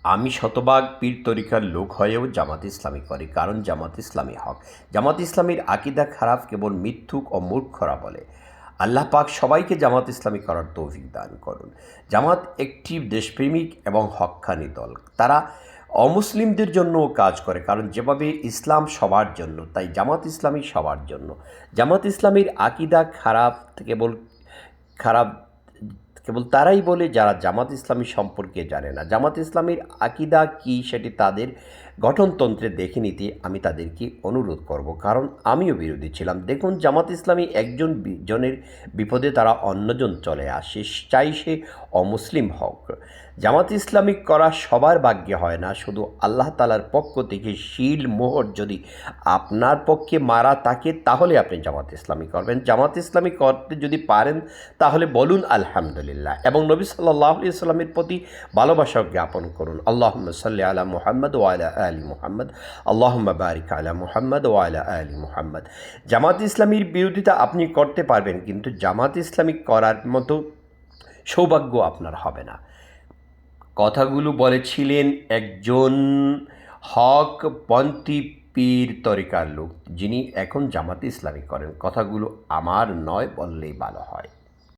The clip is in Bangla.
আমি শতভাগ পীর তরিকার লোক হয়েও জামাত ইসলামী করি, কারণ জামাত ইসলামী হক। জামাত ইসলামীর আকিদা খারাপ কেবল মিথ্যুক ও মূর্খরা বলে। আল্লাহ পাক সবাইকে জামাত ইসলামী করার তৌফিক দান করুন। জামাত একটি দেশপ্রেমিক এবং হক্কানি দল। তারা অমুসলিমদের জন্যও কাজ করে, কারণ যেভাবে ইসলাম সবার জন্য, তাই জামাত ইসলামী সবার জন্য। জামাত ইসলামীর আকিদা খারাপ কেবল তারাই বলে যারা জামাত ইসলামী সম্পর্কে জানে না। জামাত ইসলামীর আকিদা কী সেটি তাদের গঠনতন্ত্রে দেখে নিতে আমি তাদেরকে অনুরোধ করব, কারণ আমিও বিরোধী ছিলাম। দেখুন, জামাত ইসলামী একজন জনের বিপদে তারা অন্যজন চলে আসে, চাই সে অমুসলিম হোক। জামাত ইসলামী করা সবার ভাগ্যে হয় না, শুধু আল্লাহ তালার পক্ষ থেকে শিল মোহর যদি আপনার পক্ষে মারা থাকে তাহলে আপনি জামাত ইসলামী করবেন। জামাত ইসলামী করতে যদি পারেন তাহলে বলুন আলহামদুলিল্লাহ, এবং নবী সাল্লাল্লাহু আলাইহি সাল্লামের প্রতি ভালোবাসা জ্ঞাপন করুন। আল্লাহুম্মা সাল্লি আলা মুহাম্মদ ওয়া আলা আলি মুহাম্মদ, আল্লাহুম্মা বারিক আলা মুহাম্মদ ওয়া আলা আলি মুহাম্মদ। জামাত ইসলামীর বিরোধিতা আপনি করতে পারবেন, কিন্তু জামাত ইসলামী করার মতো সৌভাগ্য আপনার হবে না। কথাগুলো বলেছিলেন একজন হকপন্থী পীর তরিকার লোক, যিনি এখন জামাতে ইসলামী করেন। কথাগুলো আমার নয় বললেই ভালো হয়।